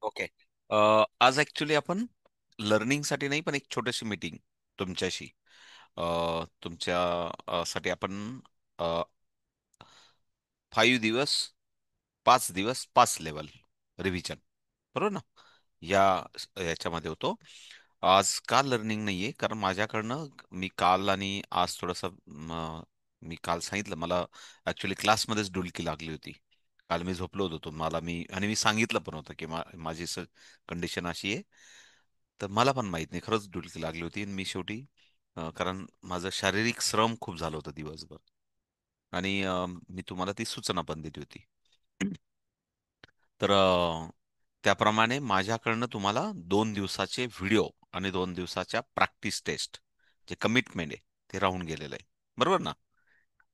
Okay. आज actually आपण लर्निंगसाठी नाही, पण एक छोटीशी मीटिंग तुमच्याशी तुमच्या साठी आपण 5 दिवस, 5 दिवस 5 लेवल रिव्हिजन, बरोबर ना? या याच्यामध्ये होतो. आज का लर्निंग नाहीये? कारण माझ्याकडनं मी काल आणि आज मी काल सांगितलं, मला ऍक्च्युली क्लासमध्येच डुलकी लागली होती. काल मी झोपलो होतो. मी सांगितलं पण होतं की माझी कंडिशन अशी आहे. तर मला पण माहित नाही, खरंच डुलकी लागली होती. आणि मी शेवटी कारण माझं शारीरिक श्रम खूप झालं होतं दिवसभर. आणि मी तुम्हाला ती सूचना पण दिली होती. तर त्याप्रमाणे माझ्याकडनं तुम्हाला 2 दिवसाचे व्हिडिओ आणि 2 दिवसाच्या प्रॅक्टिस टेस्ट, जे कमिटमेंट आहे, ते राहून गेलेलं आहे. बरोबर ना?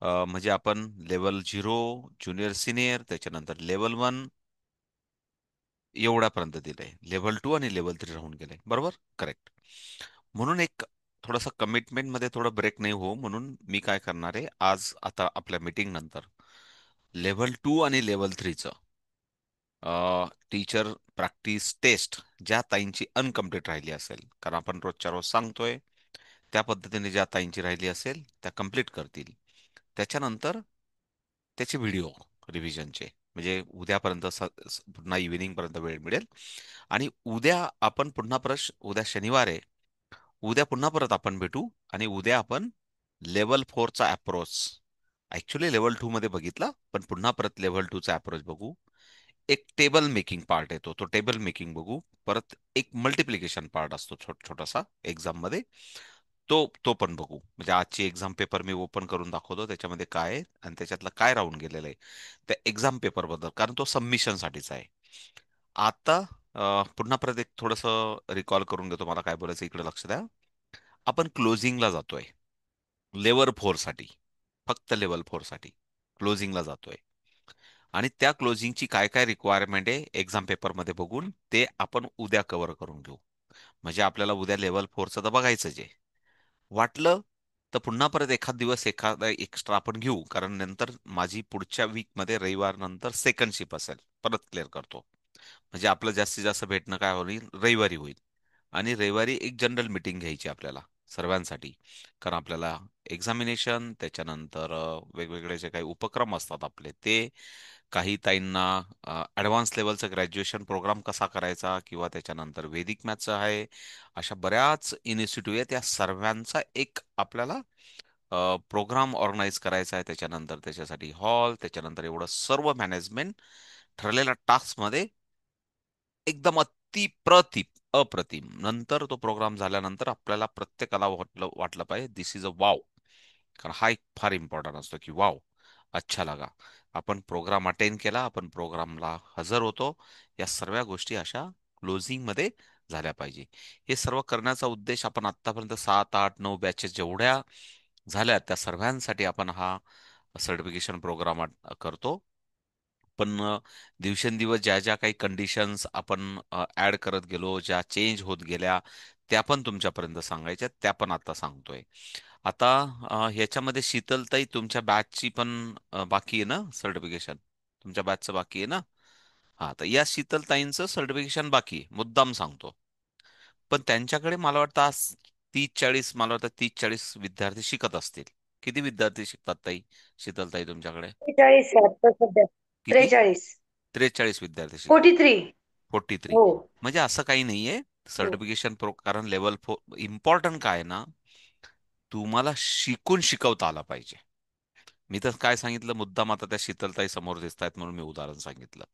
म्हणजे आपण लेवल 0, ज्युनियर सिनियर, त्याच्यानंतर लेवल 1 एवढ्यापर्यंत दिलंय. लेव्हल 2 आणि लेव्हल 3 राहून गेलंय. बरोबर? करेक्ट. म्हणून एक थोडासा कमिटमेंट मध्ये थोडा ब्रेक नाही हो, म्हणून मी काय करणार आहे, आज आता आपल्या मीटिंग नंतर लेव्हल 2 आणि लेव्हल 3चं टीचर प्रॅक्टिस टेस्ट, ज्या ताईंची अनकम्प्लीट राहिली असेल, कारण आपण रोजच्या रोज सांगतोय त्या पद्धतीने ज्या ताईंची राहिली असेल त्या कंप्लीट करतील. त्याच्यानंतर त्याचे व्हिडिओ रिव्हिजनचे, म्हणजे उद्यापर्यंत पुन्हा इव्हिनिंग पर्यंत वेळ मिळेल. आणि उद्या आपण पुन्हा उद्या शनिवार आहे. उद्या पुन्हा परत आपण भेटू. आणि उद्या आपण लेवल 4चा अप्रोच, ऍक्च्युली लेवल 2 मध्ये बघितला, पण पुन्हा परत लेवल 2चा अप्रोच बघू. एक टेबल मेकिंग पार्ट येतो, तो टेबल मेकिंग बघू. परत एक मल्टिप्लिकेशन पार्ट असतो छोटासा एक्झाम मध्ये, तो पण बघू. म्हणजे आजची एक्झाम पेपर मी ओपन करून दाखवतो, त्याच्यामध्ये काय आहे आणि त्याच्यातलं काय राहून गेलेलं आहे त्या एक्झाम पेपर बद्दल, कारण तो सबमिशन साठीचा आहे. आता पुन्हा परत एक थोडस रिकॉल करून घेतो, मला काय बोलायचं, इकडे लक्ष द्या. आपण क्लोजिंगला जातोय लेवल 4 साठी, फक्त लेवल 4 साठी क्लोजिंगला जातोय. आणि त्या क्लोजिंगची काय काय रिक्वायरमेंट आहे एक्झाम पेपरमध्ये बघून, ते आपण उद्या कव्हर करून घेऊ. म्हणजे आपल्याला उद्या लेवल 4चं तर बघायचंच आहे. वाटलं तर पुन्हा परत एखाद दिवस एखादा एक्स्ट्रा आपण घेऊ, कारण नंतर माझी पुढच्या वीक मध्ये रविवार नंतर सेकंड शिप असेल. परत क्लिअर करतो. म्हणजे आपलं जास्तीत जास्त भेटणं काय होईल, रविवारी होईल. आणि रविवारी एक जनरल मीटिंग घ्यायची आपल्याला सर्वांसाठी. कारण आपल्याला एक्झामिनेशन, त्याच्यानंतर वेगवेगळे जे काही उपक्रम असतात आपले ते, काही ताईंना ॲडव्हान्स लेवलचा ग्रॅज्युएशन प्रोग्राम कसा करायचा, किंवा त्याच्यानंतर वैदिक मॅथ्सचं आहे. अशा बऱ्याच इनिशिएटिव्ह आहेत, त्या सर्वांचा एक आपल्याला प्रोग्राम ऑर्गनाईज करायचा आहे. त्याच्यानंतर त्याच्यासाठी हॉल, त्याच्यानंतर एवढं सर्व मॅनेजमेंट ठरलेल्या टास्कमध्ये एकदम अप्रतिम. नंतर तो प्रोग्राम झाल्यानंतर आपल्याला प्रत्येकाला वाटलं पाहिजे दिस इज अ वाव. कारण हा एक फार इम्पॉर्टंट असतो की वाव, अच्छा लगा, आपण प्रोग्राम अटेंड केला, आपण प्रोग्रामला हजर होतो. या सर्व गोष्टी अशा क्लोजिंग मध्ये झाल्या पाहिजे. हे सर्व करण्याचा उद्देश, आपण आतापर्यंत 7, 8, 9 बॅचेस जेवढ्या झाल्या त्या सर्वांसाठी आपण हा सर्टिफिकेशन प्रोग्राम करतो. पण दिवसेंदिवस ज्या ज्या काही कंडिशन्स आपण ऍड करत गेलो, ज्या चेंज होत गेल्या, त्या पण तुमच्यापर्यंत सांगायच्या, त्या पण आता सांगतोय. आता ह्याच्यामध्ये शीतलताई तुमच्या बॅचची पण बाकी आहे ना सर्टिफिकेशन? तुमच्या बॅचचं बाकी आहे ना? हा, तर या शीतलताईंचं सर्टिफिकेशन बाकी आहे, मुद्दाम सांगतो. पण त्यांच्याकडे मला वाटतं आज 30-40, मला वाटतं 30-40 विद्यार्थी शिकत असतील. किती विद्यार्थी शिकतात ताई, शीतलताई तुमच्याकडे? 43 आहे आता सध्या. किती? 43. 43 विद्यार्थी शिकतात. 43. 43. हो. म्हणजे असं काही नाहीये. हो. सर्टिफिकेशन कारण लेवल 4 इम्पॉर्टंट काय आहे ना, तुम्हाला शिकून शिकवता आला पाहिजे. मी तर काय सांगितलं, मुद्दाम आता त्या शीतलताई समोर दिसत आहेत म्हणून मी उदाहरण सांगितलं,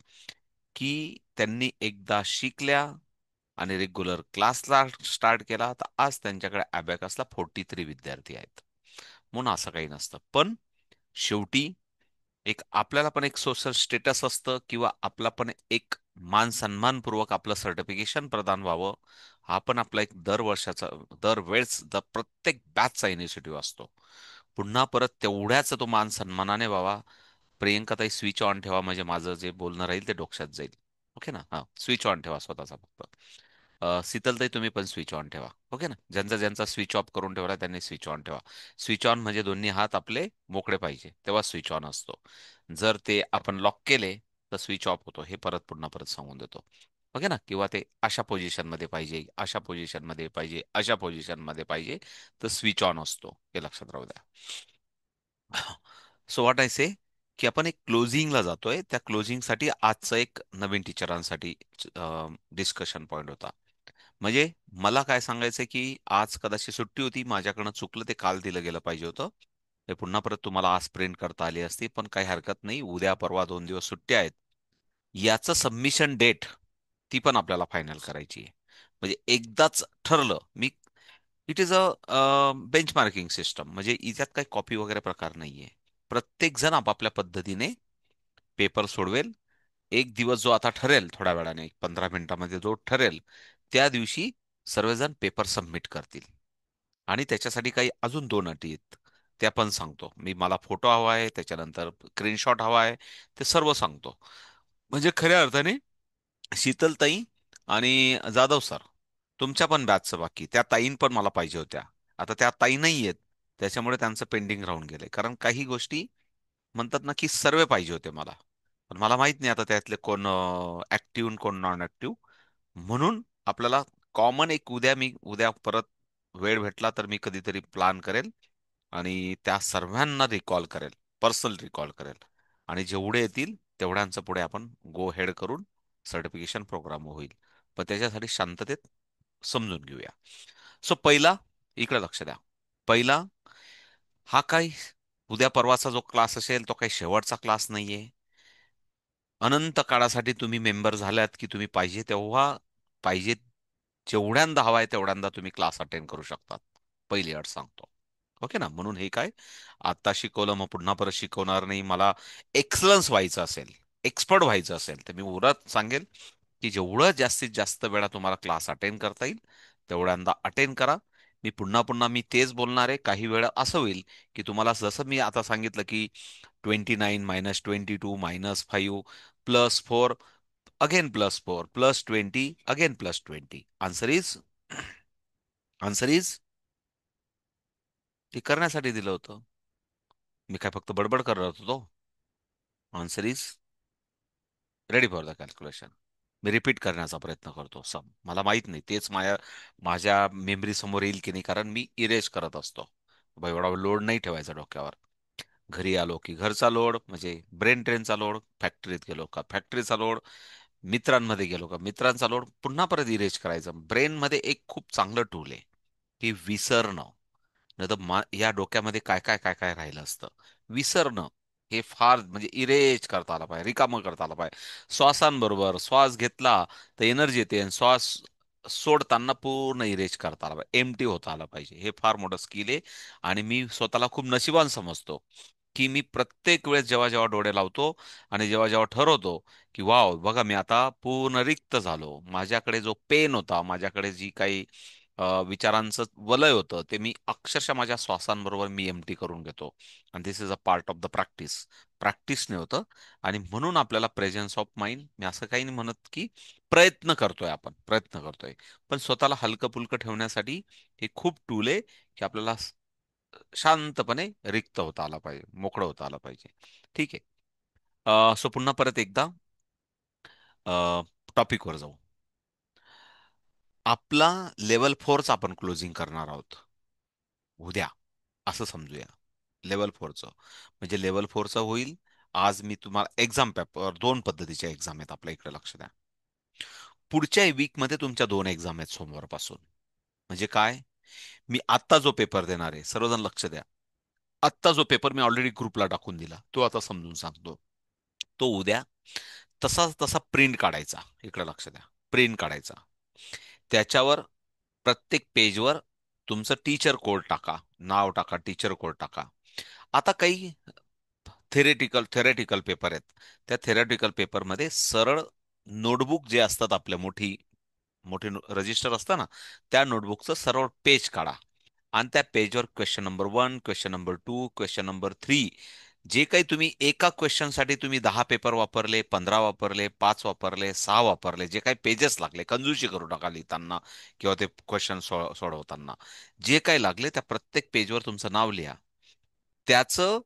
की त्यांनी एकदा शिकल्या आणि रेग्युलर क्लासला स्टार्ट केला, तर आज त्यांच्याकडे अबॅकसला 43 विद्यार्थी आहेत. म्हणून असं काही नसतं. पण शेवटी एक आपल्याला पण एक सोशल स्टेटस असतं, किंवा आपला पण एक मान सन्मानपूर्वक आपलं सर्टिफिकेशन प्रदान व्हावं. हा पण आपला एक दरवर्षाचा, दरवेळेस प्रत्येक बॅचचा इनिशिएटिव्ह असतो. पुन्हा परत तेवढ्याच तो मान सन्मानाने व्हावा. प्रियंकाताई स्विच ऑन ठेवा, म्हणजे माझं जे बोलणं राहील ते डोक्यात जाईल. ओके ना? हा, स्विच ऑन ठेवा स्वतःचा फक्त. शीतलताई तुम्ही पण स्विच ऑन ठेवा. ओके ना? ज्यांचा ज्यांचा स्विच ऑफ करून ठेवला त्यांनी स्विच ऑन ठेवा. स्विच ऑन म्हणजे दोन्ही हात आपले मोकळे पाहिजे, तेव्हा स्विच ऑन असतो. जर ते आपण लॉक केले तर स्विच ऑफ होतो. हे पुन्हा परत सांगून देतो. ओके ना, किंवा ते अशा पोझिशनमध्ये पाहिजे, अशा पोझिशनमध्ये पाहिजे, अशा पोझिशनमध्ये पाहिजे, तर स्विच ऑन असतो, हे लक्षात राहू द्या. सो व्हॉट आय से, की आपण एक क्लोजिंगला जातोय. त्या क्लोजिंगसाठी आजचा एक नवीन टीचरांसाठी डिस्कशन पॉइंट होता. म्हणजे मला काय सांगायचं की आज कदाचित सुट्टी होती, माझ्याकडनं चुकलं, ते काल दिलं गेलं पाहिजे होतं. ते पुन्हा परत तुम्हाला आज प्रिंट करता आली असती, पण काही हरकत नाही. उद्या परवा 2 दिवस सुट्टी आहेत. याचं सबमिशन डेट ती पण आपल्याला फायनल करायची आहे. म्हणजे एकदाच ठरलं मी, it is a benchmarking system. म्हणजे याच्यात काही कॉपी वगैरे प्रकार नाहीये. प्रत्येक जण आपापल्या पद्धतीने पेपर सोडवेल. एक दिवस जो आता ठरेल, थोड्या वेळाने 15 मिनिटामध्ये जो ठरेल, त्या दिवशी सर्वजण पेपर सबमिट करतील. आणि त्याच्यासाठी काही अजून 2 अटी आहेत, त्या पण सांगतो मी. मला फोटो हवा आहे, त्याच्यानंतर स्क्रीनशॉट हवा आहे, ते सर्व सांगतो. म्हणजे खऱ्या अर्थाने शीतलताई आणि जाधव सर, तुमच्या पण बॅचचं बाकी, त्या ताईन पण मला पाहिजे होत्या. आता त्या ताई नाही आहेत, त्याच्यामुळे त्यांचं पेंडिंग राहून गेलंय. कारण काही गोष्टी म्हणतात ना, की सर्वे पाहिजे होते मला. पण मला माहित नाही आता त्यातले कोण ऍक्टिव्ह कोण नॉन ऍक्टिव्ह. म्हणून आपल्याला कॉमन एक, उद्या परत वेळ भेटला तर मी कधीतरी प्लान करेल आणि त्या सर्वांना रिकॉल करेल, पर्सनल रिकॉल करेल. आणि जेवढे येतील तेवढ्यांचं पुढे आपण गो हेड करून सर्टिफिकेशन प्रोग्राम होईल. पण त्याच्यासाठी शांततेत समजून घेऊया. सो पहिला, इकडे लक्ष द्या. पहिला, हा काही उद्या परवाचा जो क्लास असेल तो काही शेवटचा क्लास नाहीये. अनंत काळासाठी तुम्ही मेंबर झाल्यात की तुम्ही पाहिजे तेव्हा, पाहिजे जेवढ्यांदा हवाय तेवढ्यांदा तुम्ही क्लास अटेंड करू शकतात. पहिली अट सांगतो. ओके ना. म्हणून हे काय, आता शिकवलं मग पुन्हा परत शिकवणार नाही. मला एक्सलन्स व्हायचं असेल, एक्सपर्ट व्हायचं असेल, तर मी उरत सांगेल की जेवढं जास्तीत जास्त वेळा तुम्हाला क्लास अटेंड करता येईल तेवढ्यांदा अटेंड करा. मी पुन्हा पुन्हा तेच बोलणार आहे. काही वेळा असं होईल की तुम्हाला, जसं मी आता सांगितलं की 29 -22 -5 +4 अगेन +4 +20 अगेन +20, आन्सर इज ते करण्यासाठी दिलं होतं. मी काय फक्त बडबड करत होतो? Answer is ready for the calculation. Me repeat करण्याचा प्रयत्न करतो सम. मला माहित नाही तेच माझ्या मेमरी समोर येईल की नाही, कारण मी इरेज करत असतो. एवढा लोड नाही ठेवायचा डोक्यावर. घरी आलो की घरचा लोड, म्हणजे ब्रेन ट्रेनचा लोड, फॅक्टरीत गेलो का फॅक्टरीचा लोड, मित्रांमध्ये गेलो का मित्रांचा लोड, पुन्हा परत इरेज करायचं. ब्रेनमध्ये एक खूप चांगलं टूल आहे, की विसरणं. नाही तर या डोक्यामध्ये काय काय काय काय राहिलं असतं. विसरणं हे फार, म्हणजे इरेज करता आला पाहिजे, रिकामं करता आला पाहिजे. श्वासांबरोबर श्वास घेतला तर एनर्जी येते, आणि श्वास सोडताना पूर्ण इरेज करता आला पाहिजे, एमटी होता आला पाहिजे. हे फार मोठं स्किल आहे. आणि मी स्वतःला खूप नशिबान समजतो की मी प्रत्येक वेळेस जेव्हा जेव्हा डोळे लावतो आणि जेव्हा जेव्हा ठरवतो की वाव बघा मी आता पूर्ण रिक्त झालो, माझ्याकडे जो पेन होता, माझ्याकडे जी काही विचारांचं वलय होतं, ते मी अक्षरशः माझ्या श्वासांबरोबर मी एमटी करून घेतो. आणि this is a part of the practice. प्रॅक्टिसने होतं. आणि म्हणून आपल्याला प्रेझेन्स ऑफ माइंड, मी असं काही नाही म्हणत की प्रयत्न करतोय, आपण प्रयत्न करतोय, पण स्वतःला हलकं पुलकं ठेवण्यासाठी हे खूप टूल आहे, की आपल्याला शांतपणे रिक्त होता आला पाहिजे, मोकळं होता आलं पाहिजे. ठीक आहे. सो पुन्हा परत एकदा टॉपिकवर जाऊ. आपला लेवल 4चा आपण क्लोजिंग करणार आहोत उद्या, असं समजूया. लेवल 4चं म्हणजे लेवल 4चं होईल. आज मी तुम्हाला एक्झाम पेपर, 2 पद्धतीच्या एक्झाम आहेत आपल्या इकडे, लक्ष द्या. पुढच्या वीकमध्ये तुमच्या 2 एक्झाम आहेत सोमवारपासून. म्हणजे काय, मी आत्ता जो पेपर देणार आहे, सर्वजण लक्ष द्या. आत्ता जो पेपर मी ऑलरेडी ग्रुपला टाकून दिला, तो आता समजून सांगतो. तो उद्या तसा तसा प्रिंट काढायचा. इकडे लक्ष द्या. प्रिंट काढायचा. त्याच्यावर प्रत्येक पेजवर तुमचं टीचर कोड टाका, नाव टाका, टीचर कोड टाका. आता काही थेरेटिकल पेपर आहेत. त्या थेरेटिकल पेपरमध्ये सरळ नोटबुक जे असतात आपल्या, मोठी मोठे रजिस्टर असतं ना, त्या नोटबुकचं सरळ पेज काढा. आणि त्या पेजवर question number 1, question number 2, question number 3, जे काही तुम्ही एका क्वेश्चनसाठी तुम्ही 10 पेपर वापरले, 15 वापरले, 5 वापरले, 6 वापरले, जे काही पेजेस लागले, कंजूशी करू नका लिहिताना किंवा ते क्वेश्चन सोडवताना. जे काही लागले त्या प्रत्येक पेजवर तुमचं नाव लिहा. त्याचं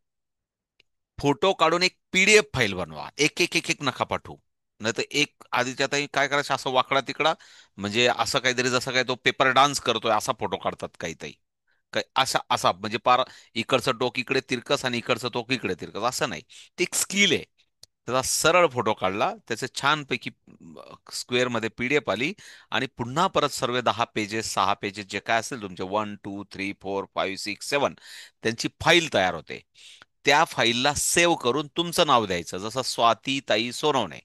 फोटो काढून एक पीडीएफ फाईल बनवा. एक एक एक एक नका पाठवू. नाही तर एक आधीच्या ताई काय करायचं, असं वाकडा तिकडा, म्हणजे असं काहीतरी, जसं काय तो पेपर डान्स करतोय असा फोटो काढतात काही ताई. काय असा असा म्हणजे पार इकडचं टोक इकडे तिरकस आणि इकडचं टोक इकडे तिरकस, असं नाही. ते एक स्किल आहे. त्याचा सरळ फोटो काढला, त्याचे छानपैकी स्क्वेअर मध्ये पीडीएफ आली, आणि पुन्हा परत सर्व 10 पेजेस 6 पेजेस जे काय असेल तुमचे 1 2 3 4 5 6 7, त्यांची फाईल तयार होते. त्या फाईलला सेव्ह करून तुमचं नाव द्यायचं, जसं स्वाती ताई सोनवणे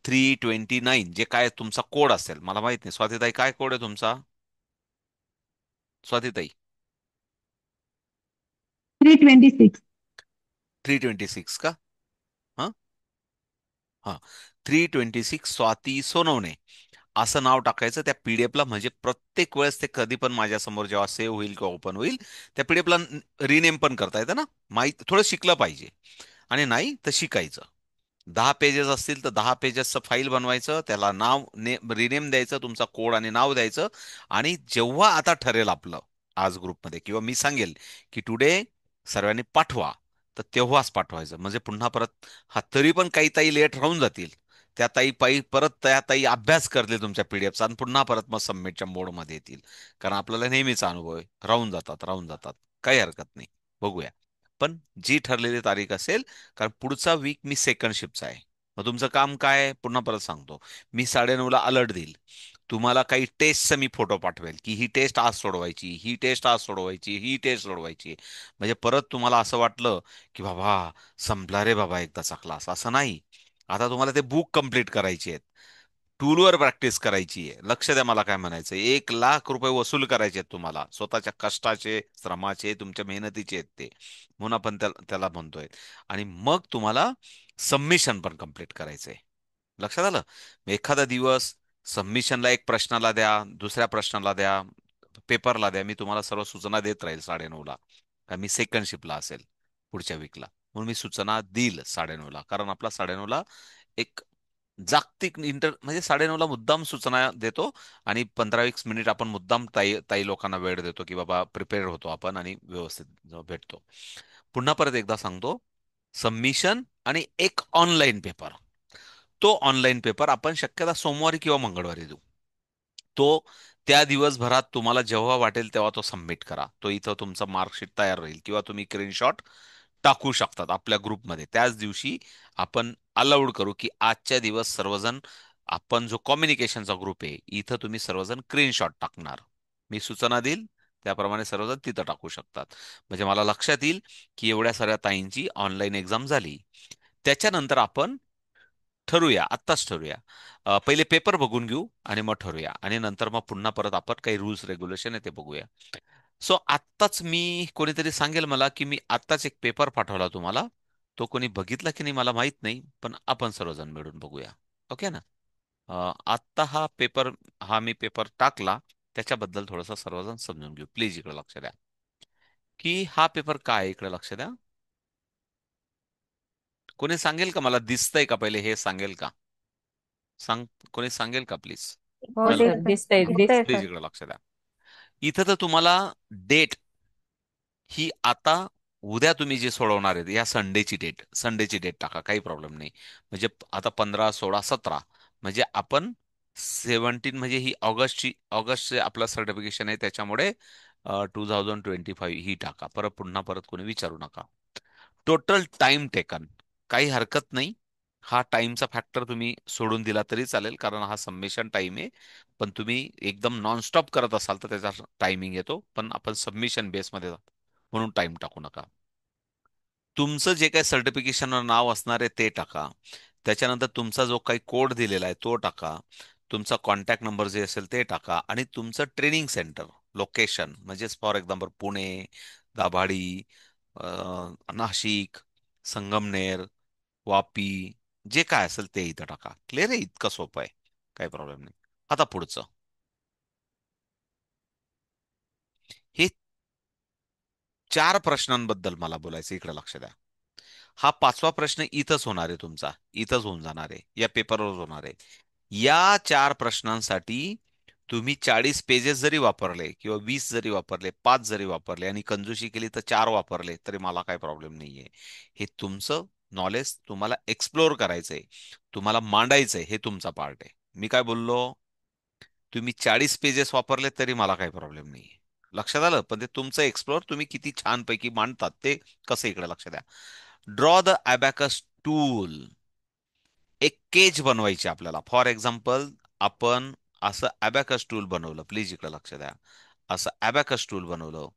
329, जे काय तुमचा कोड असेल, मला माहित नाही स्वाती ताई काय कोड आहे तुमचा. स्वाती ताई 326. 326 का? हा, हा, 326 स्वाती सोनवणे असं नाव टाकायचं त्या पीडीएफला. म्हणजे प्रत्येक वेळेस ते कधी पण माझ्या समोर जेव्हा सेव्ह होईल किंवा ओपन होईल, त्या पीडीएफला रिनेम पण करता येतं ना. माहिती थोडं शिकलं पाहिजे, आणि नाही तर शिकायचं. 10 पेजेस असतील तर 10 पेजेसचं फाईल बनवायचं, त्याला नाव रिनेम द्यायचं, तुमचा कोड आणि नाव द्यायचं. आणि जेव्हा आता ठरेल आपलं आज ग्रुपमध्ये, किंवा मी सांगेल की टुडे सर्वांनी पाठवा, तर तेव्हाच पाठवायचं. म्हणजे पुन्हा परत, हा तरी पण काही ताई लेट राहून जातील, त्या ताई पायी परत त्या ताई अभ्यास करतील तुमच्या पीडीएफचा, आणि पुन्हा परत मग सबमिटच्या मोडमध्ये येतील. कारण आपल्याला नेहमीचा अनुभव आहे, राहून जातात काही हरकत नाही. बघूया. पण जी ठरलेली तारीख असेल, कारण पुढचा वीक मी सेकंड शिफ्टचा आहे. मग तुमचं काम काय आहे पुन्हा परत सांगतो. मी 9:30ला अलर्ट देईल. तुम्हाला काही टेस्टचं मी फोटो पाठवेल, की ही टेस्ट आज सोडवायची, ही टेस्ट आज सोडवायची, ही टेस्ट सोडवायची. म्हणजे परत तुम्हाला असं वाटलं की बाबा संपला रे बाबा एकदाचा क्लास, असं नाही. आता तुम्हाला ते बुक कंप्लीट करायची आहेत, टूलवर प्रॅक्टिस करायची आहे. लक्ष द्या मला काय म्हणायचं, 1 लाख रुपये वसूल करायचे आहेत तुम्हाला, स्वतःच्या कष्टाचे, श्रमाचे, तुमच्या मेहनतीचे आहेत ते, म्हणून आपण त्याला म्हणतोय. आणि मग तुम्हाला सबमिशन पण कंप्लीट करायचंय. लक्षात आलं? मग एखादा दिवस सबमिशनला एक प्रश्नाला द्या, दुसऱ्या प्रश्नाला द्या, पेपरला द्या. मी तुम्हाला सर्व सूचना देत राहील 9:30ला, कारण मी सेकंड शिफ्टला असेल पुढच्या वीकला. म्हणून मी सूचना देईल 9:30ला, कारण आपला 9:30ला एक जागतिक म्हणजे 9:30ला मुद्दाम सूचना देतो, आणि 15-20 मिनिट आपण मुद्दाम ताई ताई लोकांना वेळ देतो, की बाबा प्रिपेअर होतो आपण आणि व्यवस्थित भेटतो. पुन्हा परत एकदा सांगतो, सबमिशन आणि एक ऑनलाईन पेपर. तो ऑनलाईन पेपर आपण शक्यता सोमवारी किंवा मंगळवारी देऊ. तो त्या दिवसभरात तुम्हाला जेव्हा वाटेल तेव्हा तो सबमिट करा. तो इथं तुमचा मार्कशीट तयार राहील, किंवा तुम्ही स्क्रीनशॉट टाकू शकतात आपल्या ग्रुपमध्ये. त्याच दिवशी आपण अलाउड करू की आजच्या दिवस सर्वजण, आपण जो कम्युनिकेशनचा ग्रुप आहे इथं तुम्ही सर्वजण स्क्रीनशॉट टाकणार. मी सूचना देईल त्याप्रमाणे सर्वजण तिथं टाकू शकतात. म्हणजे मला लक्षात येईल की एवढ्या साऱ्या ताईंची ऑनलाईन एक्झाम झाली. त्याच्यानंतर आपण ठरूया, आत्ताच ठरूया. पहिले पेपर बघून घेऊ आणि मग ठरूया, आणि नंतर मग पुन्हा परत आपण काही रूल्स रेग्युलेशन आहे ते बघूया. सो आत्ताच मी, कोणीतरी सांगेल मला की मी आत्ताच एक पेपर पाठवला तुम्हाला, तो कोणी बघितला की नाही मला माहित नाही, पण आपण सर्वजण मिळून बघूया. ओके ना? आत्ता हा मी पेपर टाकला, त्याच्याबद्दल थोडंसं सर्वजण समजून घेऊ प्लीज. इकडे लक्ष द्या की हा पेपर काय आहे, इकडे लक्ष द्या. कोणी सांगेल का मला, दिसतंय का पहिले हे सांगेल का? सांग, कोणी सांगेल का प्लीज? हो हॅलो, सर दिसतंय. दिसतंय दिसतंय प्लीज सर. इकडे लक्ष द्या. इथं तर तुम्हाला डेट ही आता, उद्या तुम्ही जे सोडवणार आहेत या संडेची डेट टाका, काही प्रॉब्लेम नाही. म्हणजे आता 15 16 17, म्हणजे आपण 17, म्हणजे ही ऑगस्टचे आपलं सर्टिफिकेशन आहे, त्याच्यामुळे 2025 ही टाका. पुन्हा परत कोणी विचारू नका. टोटल टाइम टेकन, काही हरकत नाही. हा टाइमचा फॅक्टर तुम्ही सोडून दिला तरी चालेल, कारण हा सबमिशन टाइम आहे. पण तुम्ही एकदम नॉनस्टॉप करत असाल तर त्याचा टायमिंग येतो, पण आपण सबमिशन बेसमध्ये जातो म्हणून टाइम टाकू नका. तुमचं जे काही सर्टिफिकेशनवर नाव असणार आहे ते टाका. त्याच्यानंतर तुमचा जो काही कोड दिलेला आहे तो टाका. तुमचा कॉन्टॅक्ट नंबर जे असेल ते टाका, आणि तुमचं ट्रेनिंग सेंटर लोकेशन, म्हणजे फॉर एक्झाम्पल पुणे, दाभाडी, नाशिक, संगमनेर, वापी, जे काय असेल ते इथं टाका. क्लिअर आहे? इतकं सोपं आहे, काही प्रॉब्लेम नाही. आता पुढचं, हे 4 प्रश्नांबद्दल मला बोलायचं, इकडे लक्ष द्या. हा 5वा प्रश्न इथंच होणार आहे तुमचा, इथंच होऊन जाणार आहे, या पेपरवर होणार आहे. या 4 प्रश्नांसाठी तुम्ही 40 पेजेस जरी वापरले, किंवा 20 जरी वापरले, 5 जरी वापरले, आणि कंजूशी केली तर 4 वापरले, तरी मला काही प्रॉब्लेम नाहीये. हे तुमचं नॉलेज तुम्हाला एक्सप्लोअर करायचंय, तुम्हाला मांडायचंय, हे तुमचा पार्ट आहे. मी काय बोललो? तुम्ही 40 पेजेस वापरले तरी मला काही प्रॉब्लेम नाही. लक्षात आलं? पण ते तुमचं एक्सप्लोअर तुम्ही किती छानपैकी मांडतात ते कसं, इकडे लक्ष द्या. Draw the abacus tool. एक केज बनवायची आपल्याला. फॉर एक्झाम्पल, आपण असं अबॅकस टूल बनवलं. प्लीज इकडे लक्ष द्या. असं अबॅकस टूल बनवलं.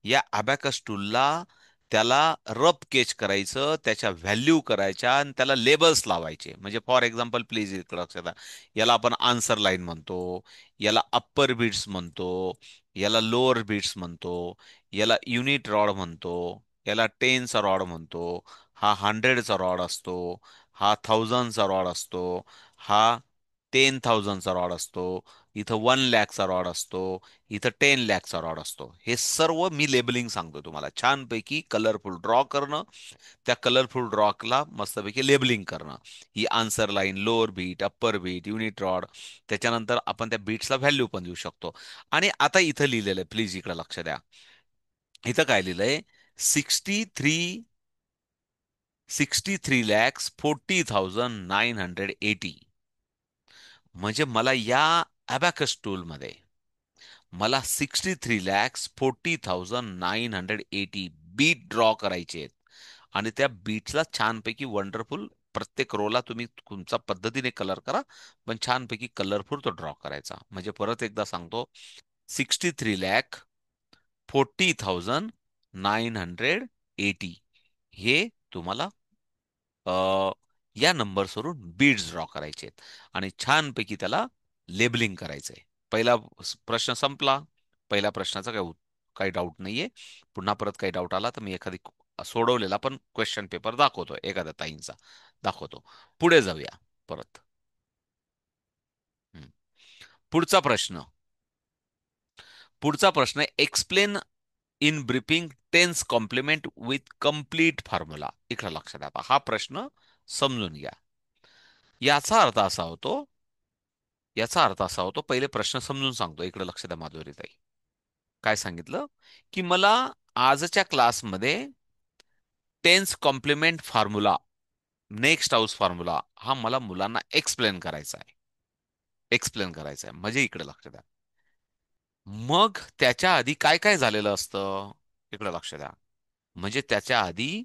या अबॅकस टूलला त्याला रफ केच करायचं, त्याच्या व्हॅल्यू करायच्या आणि त्याला लेबल्स लावायचे. म्हणजे फॉर एक्झाम्पल, प्लीज इकडे लक्ष द्या. याला आपण आन्सर लाईन म्हणतो, याला अप्पर बीट्स म्हणतो, याला लोअर बीट्स म्हणतो, याला युनिट रॉड म्हणतो, याला टेनचा रॉड म्हणतो, हा 100चा रॉड असतो, हा 1000चा रॉड असतो, हा 10,000चा रॉड असतो, इथं 1 लाखचा रॉड असतो, इथं 10 लाखचा रॉड असतो. हे सर्व मी लेबलिंग सांगतो तुम्हाला. छानपैकी कलरफुल ड्रॉ करणं, त्या कलरफुल ड्रॉकला मस्तपैकी लेबलिंग करणं. ही answer line, lower beat, upper beat, unit rod. त्याच्यानंतर आपण त्या बीट्सला व्हॅल्यू पण देऊ शकतो. आणि आता इथं लिहिलेलं आहे, प्लीज इकडे लक्ष द्या. इथं काय लिहिलंय? 63 63,40,980. म्हणजे मला या अबॅकस टूलमध्ये मला 63,40,980 बीट ड्रॉ करायचे आहेत. आणि त्या बीट्सला छानपैकी वंडरफुल, प्रत्येक रोला तुम्ही तुमच्या पद्धतीने कलर करा, पण छानपैकी कलरफुल तो ड्रॉ करायचा. म्हणजे परत एकदा सांगतो, 63,40,980 हे तुम्हाला या नंबर्सवरून बीड्स ड्रॉ करायचे आहेत. आणि छानपैकी त्याला लेबलिंग करायचंय. पहिला प्रश्न संपला. पहिल्या प्रश्नाचा काही डाऊट नाहीये. पुन्हा परत काही डाऊट आला तर मी एखादी सोडवलेला पण क्वेश्चन पेपर दाखवतो, एखाद्या ताईंचा दाखवतो. पुढे जाऊया परत. हम्म. पुढचा प्रश्न. पुढचा प्रश्न, explain in briefing tense complement with complete formula. इकडे लक्षात द्या. हा प्रश्न समजून घ्या. याचा अर्थ असा होतो, पहिले प्रश्न समजून सांगतो. इकडे लक्ष द्या माधुरीताई. काय सांगितलं? की मला आजच्या क्लासमध्ये tense complement formula, next house formula, हा मला मुलांना एक्सप्लेन करायचा आहे. एक्सप्लेन करायचा आहे म्हणजे इकडे लक्ष द्या. मग त्याच्या आधी काय काय झालेलं असतं? इकडे लक्ष द्या. म्हणजे त्याच्या आधी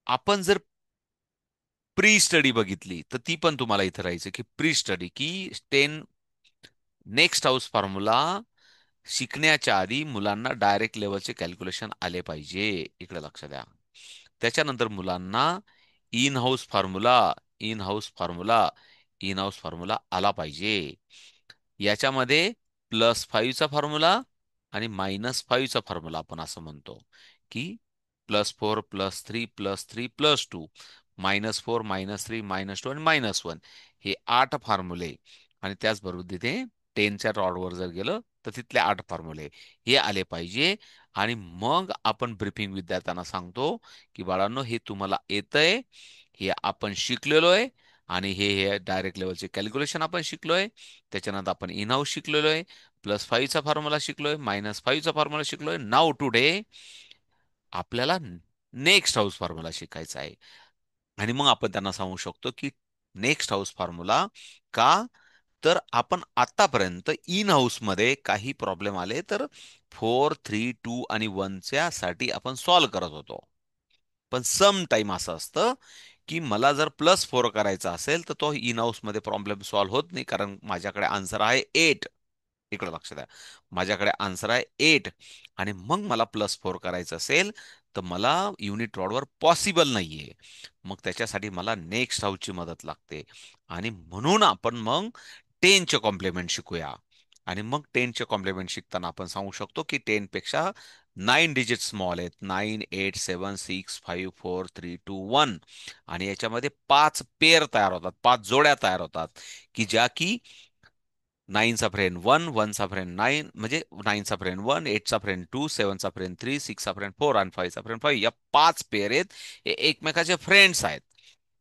आपण जर प्री स्टडी बघितली तर ती पण तुम्हाला इथं राहायचं, की प्री स्टडी, की टेन नेक्स्ट हाऊस फॉर्म्युला शिकण्याच्या आधी मुलांना डायरेक्ट लेवलचे कॅल्क्युलेशन आले पाहिजे. इकडे लक्ष द्या. त्याच्यानंतर मुलांना in house formula, in house formula, in house formula आला पाहिजे. याच्यामध्ये +5चा फॉर्म्युला आणि -5चा फॉर्म्युला आपण असं म्हणतो, की +4 +3 +3 +2, -4 -3 -2 आणि -1, हे 8 फॉर्म्युले. आणि त्याचबरोबर तिथे 10च्या रॉडवर जर गेलं तर तिथले 8 फॉर्म्युले हे आले पाहिजे. आणि मग आपण ब्रीफिंग विद्यार्थ्यांना सांगतो, की बाळांनो, हे तुम्हाला येतंय, हे आपण शिकलेलो आहे. आणि हे डायरेक्ट लेवलचे कॅल्क्युलेशन आपण शिकलोय. त्याच्यानंतर आपण इन हाऊस शिकलेलो आहे, +5चा फॉर्म्युला शिकलोय, -5चा फॉर्म्युला शिकलोय. नाव टुडे आपल्याला नेक्स्ट हाऊस फॉर्म्युला शिकायचा आहे. आणि मग आपण त्यांना सांगू शकतो, की नेक्स्ट हाऊस फॉर्म्युला का? तर आपण आतापर्यंत इन हाऊस मध्ये काही प्रॉब्लेम आले तर 4, 3, 2 आणि 1 च्या साठी आपण सॉल्व्ह करत होतो. पण सम टाइम असं असतं, की मला जर +4 करायचा असेल तर तो इन हाऊस मध्ये प्रॉब्लेम सॉल्व्ह होत नाही, कारण माझ्याकडे आन्सर आहे 8. इकडे लक्ष द्या. माझ्याकडे आन्सर आहे 8. आणि मग मला +4 करायचं असेल तर मला युनिट रॉडवर पॉसिबल नाहीये. मग त्याच्यासाठी मला नेक्स्ट हाऊसची मदत लागते. आणि म्हणून आपण मग 10चे कॉम्प्लिमेंट शिकूया. आणि मग 10चे कॉम्प्लिमेंट शिकताना आपण सांगू शकतो, की 10 पेक्षा 9 डिजिट स्मॉल आहेत. 9, 8, 7, 6, 5, 4, 3, 2, 1. आणि याच्यामध्ये 5 पेअर तयार होतात, 5 जोड्या तयार होतात, की ज्या की 9चा फ्रेंड 1, 1चा फ्रेंड 9, म्हणजे 9चा फ्रेंड 1, 8चा फ्रेंड 2, 7चा फ्रेंड 3, 6चा फ्रेंड 4 आणि 5चा फ्रेंड 5. या 5 पेअर आहेत, हे एकमेकाचे फ्रेंड्स आहेत.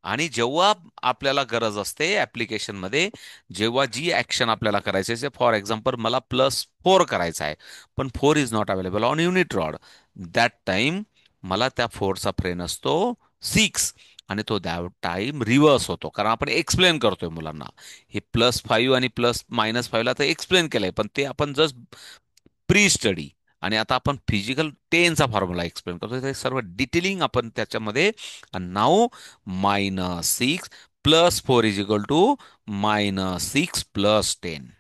आणि जेव्हा आपल्याला गरज असते ऍप्लिकेशन मध्ये, जेव्हा जी ऍक्शन आपल्याला करायची आहे, फॉर एक्झाम्पल मला +4 करायचा आहे, पण 4 is not available on unit rod, that time मला त्या 4चा फ्रेंड असतो सिक्स. आणि तो त्या टाइम रिव्हर्स होतो, कारण आपण एक्सप्लेन करतोय मुलांना. हे +5 आणि -5ला तर एक्सप्लेन केलंय, पण ते आपण जस्ट प्री स्टडी. आणि आता आपण फिजिकल टेनचा फॉर्म्युला एक्सप्लेन करतो, ते सर्व डिटेलिंग आपण त्याच्यामध्ये. नाव -6 +4 -6 +10.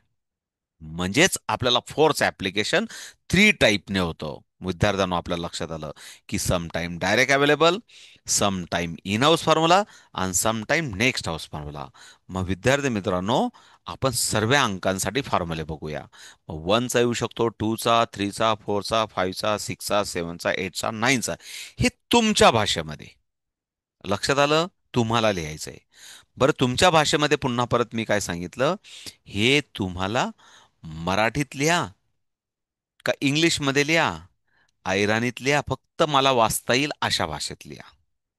म्हणजेच आपल्याला फोर्स ऍप्लिकेशन 3 टाईपने होतं. विद्यार्थ्यांना आपल्या लक्षात आलं की some time direct available, some time in house formula आणि some time next house formula. मग विद्यार्थी मित्रांनो, आपण सर्व अंकांसाठी फॉर्म्युले बघूया. वनचा येऊ शकतो, टूचा, थ्रीचा, फोरचा, फाईव्हचा, सिक्सचा, सेव्हनचा, एटचा, नाईनचा. हे तुमच्या भाषेमध्ये. लक्षात आलं? तुम्हाला लिहायचंय. बरं, तुमच्या भाषेमध्ये पुन्हा परत मी काय सांगितलं, हे तुम्हाला मराठीत लिहा का इंग्लिशमध्ये लिहा, ऐराणीत लिहा, फक्त मला वाचता येईल अशा भाषेत लिहा.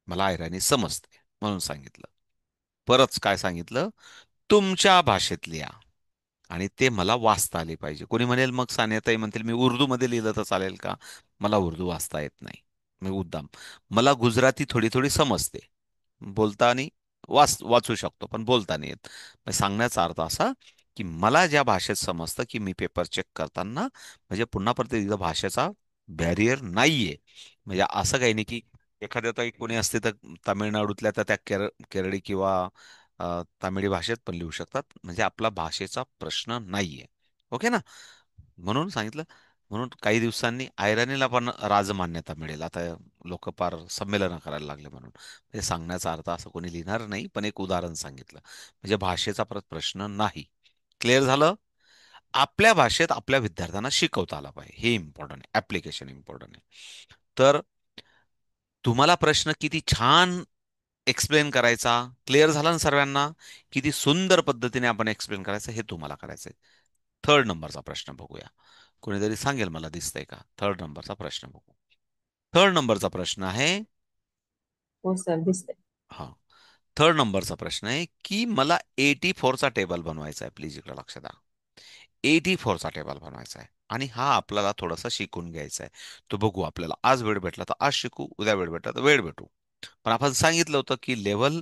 मला ऐराणी समजते म्हणून सांगितलं. परत काय सांगितलं, तुमच्या भाषेत लिहा आणि ते मला वाचता आले पाहिजे. कोणी म्हणेल मग सानियाताई म्हणतील मी उर्दूमध्ये लिहिलं तर चालेल का? मला उर्दू वाचता येत नाही. मी उद्दाम, मला गुजराती थोडी थोडी समजते, बोलता आणि वाचू शकतो, पण बोलता नाही येत. सांगण्याचा अर्थ असा की मला ज्या भाषेत समजतं की मी पेपर चेक करताना, म्हणजे पुन्हा परत इथं भाषेचा बॅरियर नाहीये. म्हणजे असं काही नाही की एखाद्या ताई कोणी असते तर तामिळनाडूतल्या, तर त्या केरळी किंवा तामिळी भाषेत पण लिहू शकतात. म्हणजे आपला भाषेचा प्रश्न नाहीये. ओके ना? म्हणून सांगितलं. म्हणून काही दिवसांनी ऐराणीला पण राजमान्यता मिळेल. आता लोक फार संमेलन करायला लागले म्हणून. म्हणजे सांगण्याचा अर्थ असं कोणी लिहिणार नाही, पण एक उदाहरण सांगितलं. म्हणजे भाषेचा परत प्रश्न नाही. क्लिअर झालं? आपल्या भाषेत आपल्या विद्यार्थ्यांना शिकवता आला पाहिजे, हे इम्पॉर्टंट आहे. ऍप्लिकेशन इम्पॉर्टंट आहे. तर तुम्हाला प्रश्न किती छान एक्सप्लेन करायचा, क्लिअर झाला ना सर्वांना? किती सुंदर पद्धतीने आपण एक्सप्लेन करायचं हे तुम्हाला करायचंय. थर्ड नंबरचा प्रश्न बघूया. कोणीतरी सांगेल मला, दिसतंय का? थर्ड नंबरचा प्रश्न बघू. थर्ड नंबरचा प्रश्न आहे. हो सर, दिसतंय. हा, थर्ड नंबरचा प्रश्न आहे की मला 84चा टेबल बनवायचा आहे. प्लीज इकडे लक्ष द्या. 84चा टेबल बनवायचा आहे आणि हा आपल्याला थोडासा शिकून घ्यायचा आहे. तो बघू, आपल्याला आज वेळ भेटला तर आज शिकू, उद्या वेळ भेटला तर वेळ भेटू. पण आपण सांगितलं होतं की लेवल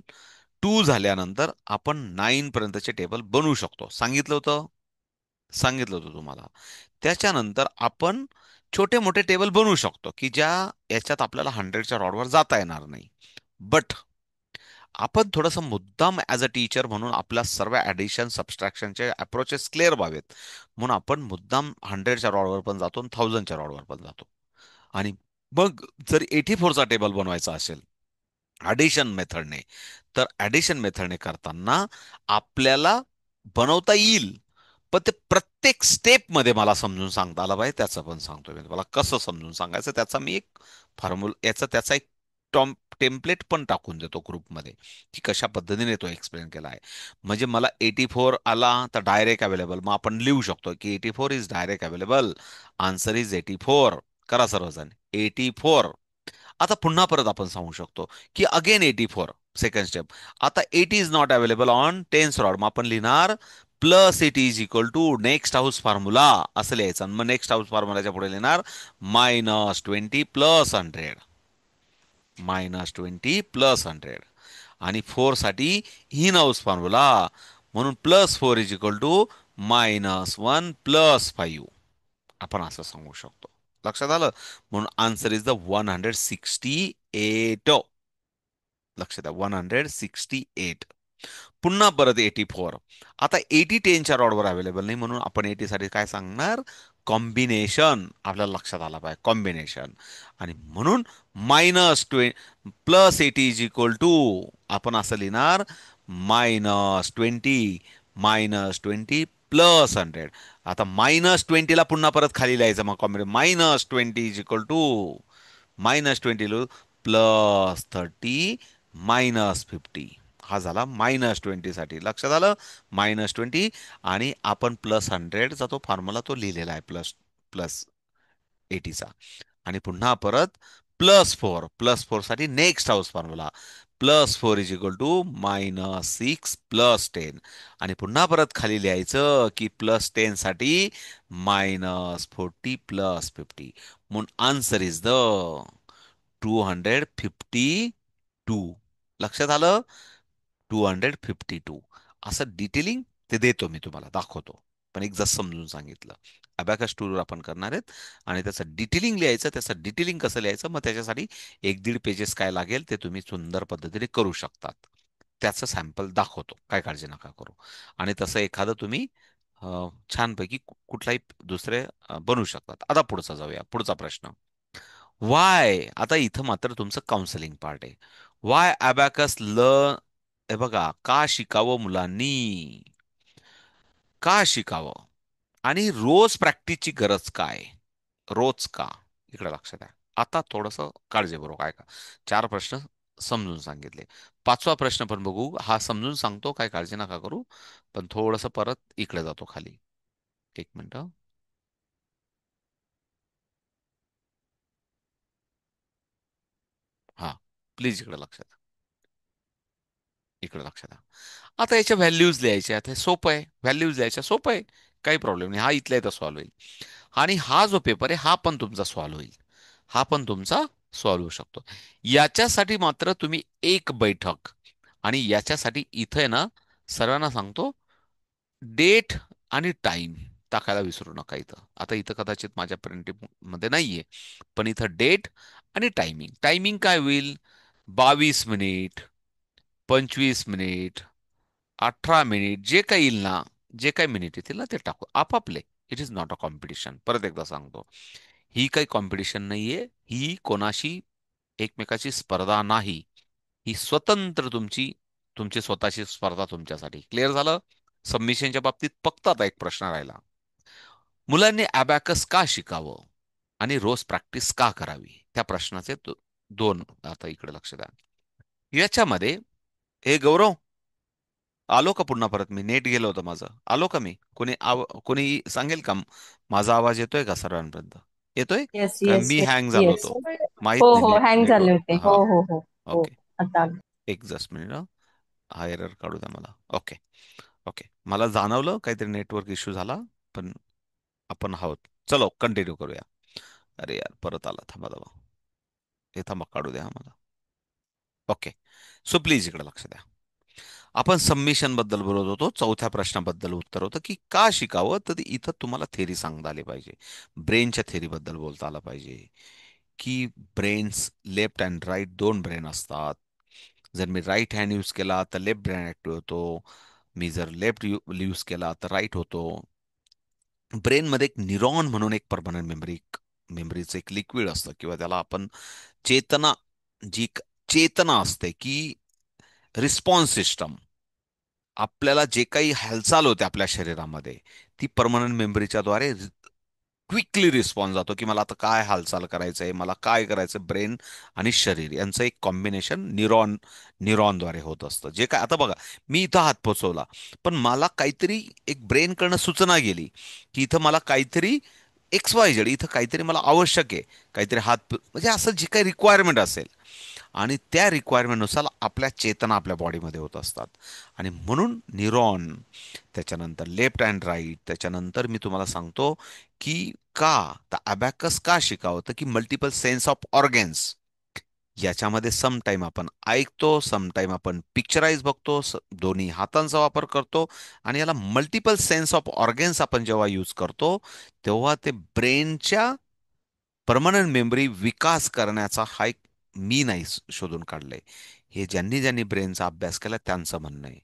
2 झाल्यानंतर आपण 9 पर्यंतचे टेबल बनवू शकतो. सांगितलं होतं तुम्हाला. त्याच्यानंतर आपण छोटे मोठे टेबल बनवू शकतो की ज्या याच्यात आपल्याला 100च्या रॉडवर जाता येणार नाही. बट आपण थोडंसं मुद्दाम ॲज अ टीचर म्हणून आपल्या सर्व ॲडिशन सबस्ट्रॅक्शनचे अप्रोचेस क्लिअर व्हावेत म्हणून आपण मुद्दाम 100च्या रॉडवर पण जातो आणि 1000च्या रॉडवर पण जातो. आणि मग जर 84चा टेबल बनवायचा असेल ॲडिशन मेथडने, तर ॲडिशन मेथडने करताना आपल्याला बनवता येईल. पण ते प्रत्येक स्टेपमध्ये मला समजून सांगता आलं पाहिजे, त्याचं पण सांगतोय मी तुम्हाला कसं समजून सांगायचं. त्याचा मी एक त्याचा एक टेम्पलेट पण टाकून देतो ग्रुपमध्ये की कशा पद्धतीने तो एक्सप्लेन केला आहे. म्हणजे मला 84 आला तर डायरेक्ट अवेलेबल, मग आपण लिहू शकतो की 84 is direct available, answer is 84. करा सर्वजण 84. आता पुन्हा परत आपण सांगू शकतो की अगेन 84 सेकंड स्टेप. आता 80 is not available on tense rod, मग आपण लिहिणार +80 is equal to next house formula असं लिहायचं. आणि मग नेक्स्ट हाऊस फॉर्म्युलाच्या पुढे लिहिणार -20 +100, -20 +100. आणि 4 साठी इन हाऊस फॉर्म्युला, म्हणून +4 इज इक्वल टू -1 +5. आपण असं सांगू शकतो. लक्षात आलं? म्हणून आन्सर इज द 168. लक्षात द्या, 168. पुन्हा परत 84. आता 80 10च्या रॉडवर अवेलेबल नाही म्हणून आपण 80 साठी काय सांगणार? कॉम्बिनेशन. आपल्याला लक्षात आला पाहिजे कॉम्बिनेशन. आणि म्हणून +80 इज इक्वल टू, आपण असं लिहिणार -20 -20 +100. आता -20ला पुन्हा परत खाली लिहायचं, मग कॉम्बिनेशन -20 इज इक्वल टू -20 +30 -50. हा झाला -20 साठी. लक्षात आलं? -20. आणि आपण +100चा तो फॉर्म्युला तो लिहिलेला आहे, प्लस प्लस 80चा. आणि पुन्हा परत +4 साठी next house formula, +4 is equal to -6 +10. आणि पुन्हा परत खाली लिहायचं की +10 साठी -40 +50. म्हणून आन्सर इज द 250 टू. लक्षात आलं? 252 असं डिटेलिंग ते देतो, मी तुम्हाला दाखवतो. पण एक जसं समजून सांगितलं. अबॅकस टूलवर आपण करणार आहेत आणि त्याचं डिटेलिंग लिहायचं. त्याचं डिटेलिंग कसं लिहायचं, मग त्याच्यासाठी 1-1.5 पेजेस काय लागेल ते तुम्ही सुंदर पद्धतीने करू शकतात. त्याचं सॅम्पल दाखवतो, काय काळजी नका करू. आणि तसं एखादं तुम्ही छानपैकी कुठलाही दुसरे बनवू शकतात. आता पुढचा जाऊया, पुढचा प्रश्न. वाय, आता इथं मात्र तुमचं काउन्सिलिंग पार्ट आहे. वाय अबॅकस हे बघा, का शिकावं मुलांनी? का शिकावं? आणि रोज प्रॅक्टिसची गरज काय? रोज का? इकडे लक्षात आहे. आता थोडस काळजीपूर्वक ऐका. 4 प्रश्न समजून सांगितले. 5वा प्रश्न पण बघू. हा समजून सांगतो, काय काळजी नका करू. पण थोडस परत इकडे जातो खाली. एक मिनिट. हा, प्लीज इकडे लक्षात द्या. इकडे लक्षात द्या. आता याच्या व्हॅल्यूज लिहायच्या. आता हे सोपं आहे, व्हॅल्यूज लिहायच्या, सोपं आहे. काही प्रॉब्लेम नाही. हा इथल्या इथं सॉल्व्ह होईल. आणि हा जो पेपर आहे हा पण तुमचा सॉल्व्ह होईल. हा पण तुमचा सॉल्व्ह होऊ शकतो. याच्यासाठी मात्र तुम्ही एक बैठक, आणि याच्यासाठी इथं आहे ना, सर्वांना सांगतो, डेट आणि टाइम टाकायला विसरू नका इथं. आता इथं कदाचित माझ्या प्रिंटिंग मध्ये नाहीये, पण इथं डेट आणि टायमिंग. टायमिंग काय होईल? 22 मिनिट, 25 मिनिट, 18 मिनिट, जे काही येईल ना, जे काही मिनिट येतील ना ते टाकू आपापले. It is not a competition. परत एकदा सांगतो, ही काही कॉम्पिटिशन नाहीये. ही कोणाशी एकमेकाची स्पर्धा नाही. ही स्वतंत्र तुमची स्वतःची स्पर्धा तुमच्यासाठी. क्लिअर झालं? सबमिशनच्या बाबतीत फक्त आता एक प्रश्न राहिला. मुलांनी अबॅकस का शिकावं आणि रोज प्रॅक्टिस का करावी? त्या प्रश्नाचे दोन. आता इकडे लक्ष द्या. याच्यामध्ये, हे गौरव, आलो का पुन्हा परत? मी नेट गेलो होतं माझं. आलो का मी? कोणी सांगेल का? माझा आवाज येतोय का सर्वांपर्यंत? येतोय? येस का येस मी हँग झालो येस. होतो? माहित हो नाही, हो, हँग झाले नेटवर्क. होते. हो हा. हो हो. हो, ओके. आता आलं. एक जस्ट मिनिट. हा एरर काढू द्या मला. ओके. ओके, मला जाणवलं काहीतरी नेटवर्क इश्यू झाला. पण आपण आहोत. चलो कंटिन्यू करूया. अरे यार, परत आला. थांबा थांबा. हे थांबा, काढू द्या मला. ओके. सो प्लीज इकडे लक्ष द्या. आपण सबमिशन बद्दल बोलत होतो. 4थ्या प्रश्नाबद्दल उत्तर होतं की का शिकावं, तर इथं तुम्हाला थेरी सांगता आली पाहिजे. ब्रेनच्या थेरी बद्दल बोलता आलं पाहिजे. की ब्रेन्स लेफ्ट अँड राईट, दोन ब्रेन असतात. जर मी राईट हँड यूज केला तर लेफ्ट ब्रेन ऍक्टिव्ह होतो. मी जर लेफ्ट यूज केला तर राईट होतो. ब्रेनमध्ये एक न्यूरॉन म्हणून एक परमनंट मेमरीचं एक लिक्विड असतं, किंवा त्याला आपण चेतना, जी चेतना असते, की रिस्पॉन्स सिस्टम, आपल्याला जे काही हालचाल होते आपल्या शरीरामध्ये, ती परमनंट मेमरीच्या द्वारे क्विकली रिस्पॉन्स जातो, की मला आता काय हालचाल करायचंय, मला काय करायचं. ब्रेन आणि शरीर यांचं एक कॉम्बिनेशन न्यूरॉनद्वारे होत असतं. जे काय, आता बघा, मी इथं हात पोचवला, पण मला काहीतरी एक ब्रेनकडनं सूचना गेली, की इथं मला काहीतरी XYZ, इथं काहीतरी मला आवश्यक आहे. काहीतरी म्हणजे असं जे काही रिक्वायरमेंट असेल, आणि त्या रिक्वायरमेंटनुसार आपल्या चेतना आपल्या बॉडीमध्ये होत असतात. आणि म्हणून न्यूरॉन, त्याच्यानंतर लेफ्ट अँड राईट, त्याच्यानंतर मी तुम्हाला सांगतो की का, तर अबॅकस का शिकावं, तर की मल्टिपल सेन्स ऑफ ऑर्गन्स याच्यामध्ये समटाईम आपण ऐकतो, समटाईम आपण पिक्चराइज बघतो, दोन्ही हातांचा वापर करतो. आणि याला मल्टिपल सेन्स ऑफ ऑर्गन्स आपण जेव्हा यूज करतो, तेव्हा ते ब्रेनच्या परमनंट मेमरी विकास करण्याचा हा एक, मी नाही शोधून काढलंय, हे ज्यांनी ज्यांनी ब्रेनचा अभ्यास केला त्यांचं म्हणणं आहे.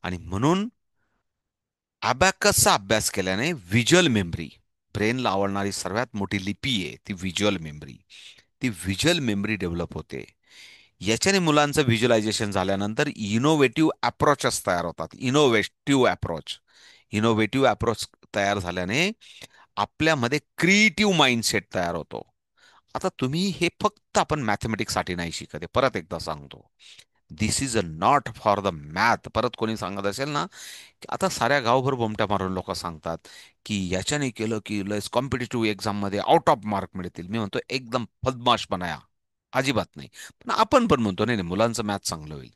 आणि म्हणून अबॅकसचा अभ्यास केल्याने व्हिज्युअल मेमरी, ब्रेनला आवडणारी सर्वात मोठी लिपी आहे ती व्हिज्युअल मेमरी. ती व्हिज्युअल मेमरी डेव्हलप होते. याच्याने मुलांचं व्हिज्युअलायझेशन झाल्यानंतर इनोव्हेटिव्ह अप्रोचेस तयार होतात. इनोव्हेटिव्ह अप्रोच तयार झाल्याने आपल्यामध्ये क्रिएटिव्ह माइंडसेट तयार होतो. आता तुम्ही हे फक्त आपण मॅथमॅटिक्ससाठी नाही शिकत आहे. परत एकदा सांगतो, this is a not for the math. परत कोणी सांगत असेल ना, की आता साऱ्या गावभर बोमट्या मारून लोक सांगतात की याच्याने केलं की लस कॉम्पिटेटिव्ह एक्झाम मध्ये आउट ऑफ मार्क मिळतील. मी म्हणतो एकदम फदमाश बनाया, अजिबात नाही. पण आपण पण म्हणतो नाही नाही, मुलांचं मॅथ चांगलं होईल,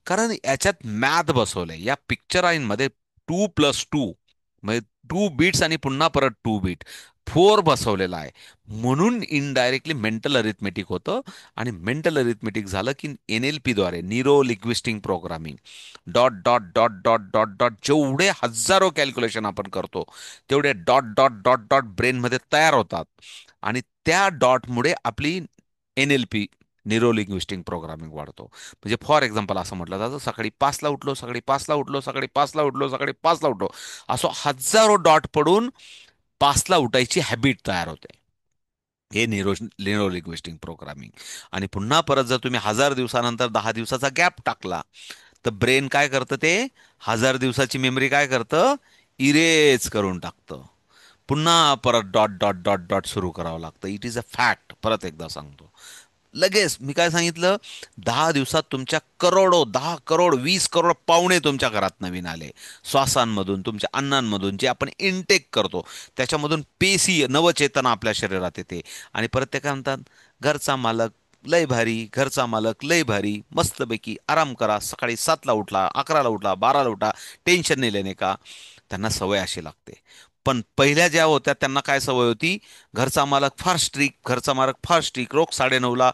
कारण याच्यात मॅथ बसवलंय. या पिक्चराईन मध्ये 2+2 म्हणजे 2 बीट्स आणि पुन्हा परत 2 बीट, 4 बसवलेला आहे. म्हणून इनडायरेक्टली मेंटल अरिथमेटिक होतं. आणि मेंटल अरिथमेटिक झालं की NLP द्वारे, neuro linguistic programming, dot dot dot dot dot dot, जेवढे हजारो कॅल्क्युलेशन आपण करतो तेवढे डॉट डॉट डॉट डॉट ब्रेनमध्ये तयार होतात. आणि त्या डॉटमुळे आपली NLP, न्यूरो लिंग्विस्टिक प्रोग्रामिंग वाढतो. म्हणजे फॉर एक्झाम्पल असं म्हटलं जातं, सकाळी 5ला उठलो, सकाळी 5ला उठलो, सकाळी 5ला उठलो, सकाळी 5ला उठलो, असं हजारो डॉट पडून 5ला उठायची हॅबिट तयार होते. हे न्यूरो लिंग्विस्टिक प्रोग्रामिंग. आणि पुन्हा परत जर तुम्ही 1000 दिवसानंतर 10 दिवसाचा गॅप टाकला, तर ब्रेन काय करतं, ते 1000 दिवसाची मेमरी काय करतं, इरेज करून टाकतं. पुन्हा परत डॉट डॉट डॉट डॉट सुरू करावं लागतं. It is a fact. परत एकदा सांगतो, लगेच मी काय सांगितलं, 10 दिवसात तुमच्या करोडो, 10 करोड, 20 करोड पाहुणे तुमच्या घरात नवीन आले. श्वासांमधून, तुमच्या अन्नांमधून जे आपण इनटेक करतो त्याच्यामधून पेशी, नवचेतना आपल्या शरीरात येते. आणि परत ते काय म्हणतात, घरचा मालक लय भारी, घरचा मालक लय भारी, मस्तपैकी आराम करा, सकाळी 7ला उठला, 11ला उठला, 12ला उठा, टेन्शन नाही लेणे का. त्यांना सवय अशी लागते. पण पहिल्या ज्या होत्या त्यांना काय सवय होती, घरचा मालक फार स्ट्रिक, घरचा मालक फार स्ट्रिक, रोज 9:30ला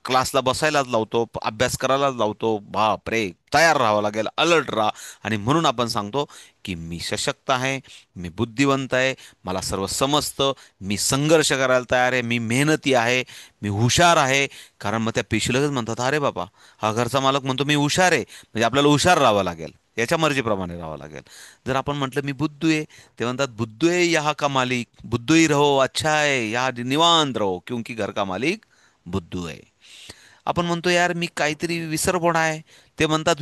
क्लासला बसायलाच लावतो, अभ्यास करायलाच लावतो. बाप रे, तयार राहावं लागेल, अलर्ट राहा. आणि म्हणून आपण सांगतो की मी सशक्त आहे, मी बुद्धिवंत आहे, मला सर्व समजतं, मी संघर्ष करायला तयार आहे, मी मेहनती आहे, मी हुशार आहे. कारण मग त्या पेशी लगेच म्हणतात, अरे बाबा, हा घरचा मालक म्हणतो मी हुशार आहे, म्हणजे आपल्याला हुशार राहावं लागेल, याच्या मर्जीप्रमाणे राहावं लागेल. जर आपण म्हटलं मी बुद्धू आहे, ते म्हणतात बुद्धू है यहाँ का मालिक, बुद्धू ही रहो, अच्छा है यहाँ निवांत रहो, क्योंकि घर का मालिक बुद्धू आहे. आपण म्हणतो यार मी काहीतरी विसरभोळा आहे, ते म्हणतात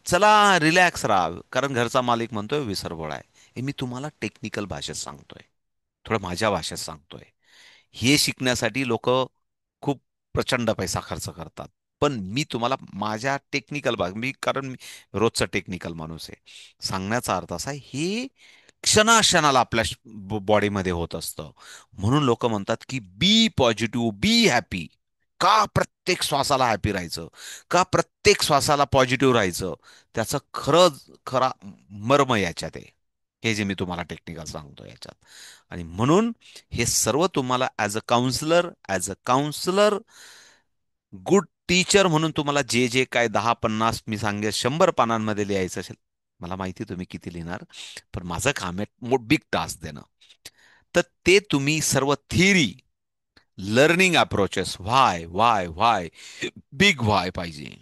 चला रिलॅक्स राहा, कारण घरचा मालिक म्हणतोय विसरभोळा आहे. हे मी तुम्हाला टेक्निकल भाषेत सांगतोय, थोडं माझ्या भाषेत सांगतोय. हे शिकण्यासाठी लोक खूप प्रचंड पैसा खर्च करतात. पण मी तुम्हाला माझ्या टेक्निकल भाग, मी कारण मी रोजचा टेक्निकल माणूस आहे, सांगण्याचा अर्थ असा आहे, हे क्षणाक्षणाला आपल्या बॉडीमध्ये होत असतं. म्हणून लोक म्हणतात की बी पॉझिटिव्ह, बी हॅपी. का प्रत्येक श्वासाला हॅपी राहायचं, का प्रत्येक श्वासाला पॉझिटिव्ह राहायचं, त्याचं खरा मर्म याच्यात आहे. हे जे मी तुम्हाला टेक्निकल सांगतो याच्यात. आणि म्हणून हे सर्व तुम्हाला as a counsellor, good teacher म्हणून तुम्हाला जे जे काय 10-50 मी सांगेल 100 पानांमध्ये लिहायचं असेल, मला माहिती तुम्ही किती लिहिणार, पण माझं काम आहे बिग टास्क देणं. तर ते तुम्ही सर्व थिअरी, लर्निंग अप्रोचेस, व्हाय व्हाय व्हाय, बिग व्हाय पाहिजे.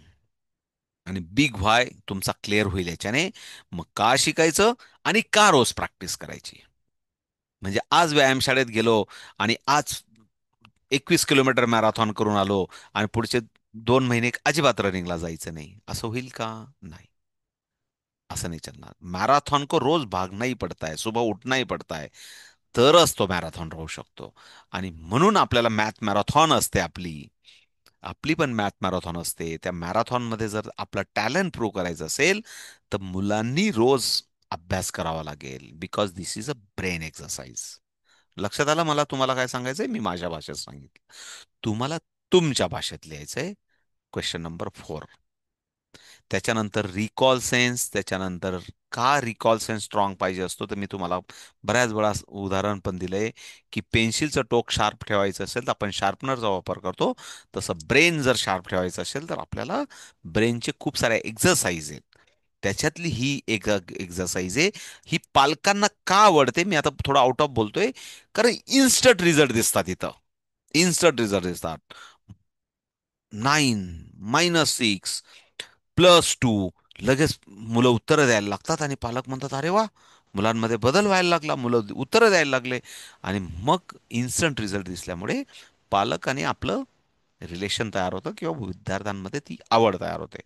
आणि बिग व्हाय तुमचा क्लिअर होईल याच्याने. मग का शिकायचं आणि का रोज प्रॅक्टिस करायची. म्हणजे आज व्यायामशाळेत गेलो आणि आज 21 किलोमीटर मॅरेथॉन करून आलो, आणि पुढचे 2 महिने अजिबात रनिंगला जायचं नाही, असं होईल का? नाही, असं नाही चालणार. मॅराथॉन को रोज भागना ही पडता है, सुबह उठना ही पडता है, तरच तो मॅरेथॉन राहू शकतो. आणि म्हणून आपल्याला मॅथ मॅरेथॉन असते आपली. आपली पण मॅथ मॅरेथॉन असते. त्या मॅरेथॉनमध्ये जर आपला टॅलेंट प्रूव्ह करायचं असेल, तर मुलांनी रोज अभ्यास करावा लागेल, because this is a brain exercise. लक्षात आलं मला तुम्हाला काय सांगायचंय, मी माझ्या भाषेत सांगितलं. तुम्हाला तुमच्या भाषेत लिहायचंय. Question number 4. त्याच्यानंतर रिकॉल सेन्स, त्याच्यानंतर का रिकॉल सेन्स स्ट्रॉंग पाहिजे असतो, तर मी तुम्हाला बऱ्याच वेळा उदाहरण पण दिलंय, की पेन्सिलचं टोक शार्प ठेवायचं असेल तर आपण शार्पनरचा वापर करतो. तसं ब्रेन जर शार्प ठेवायचं असेल तर आपल्याला ब्रेनचे खूप साऱ्या एक्झरसाइज आहेत. त्याच्यातली ही एक एक्झरसाइज आहे. ही पालकांना का आवडते, मी आता थोडं आउट ऑफ बोलतोय, कारण इन्स्टंट रिझल्ट दिसतात इथं. इन्स्टंट रिझल्ट दिसतात. 9, -6, +2, लगेच मुलं उत्तरं द्यायला लागतात आणि पालक म्हणतात, अरे वा, मुलांमध्ये बदल व्हायला लागला, मुलं उत्तरं द्यायला लागले. आणि मग इन्स्टंट रिझल्ट दिसल्यामुळे पालक आणि आपलं रिलेशन तयार होतं, किंवा विद्यार्थ्यांमध्ये ती आवड तयार होते.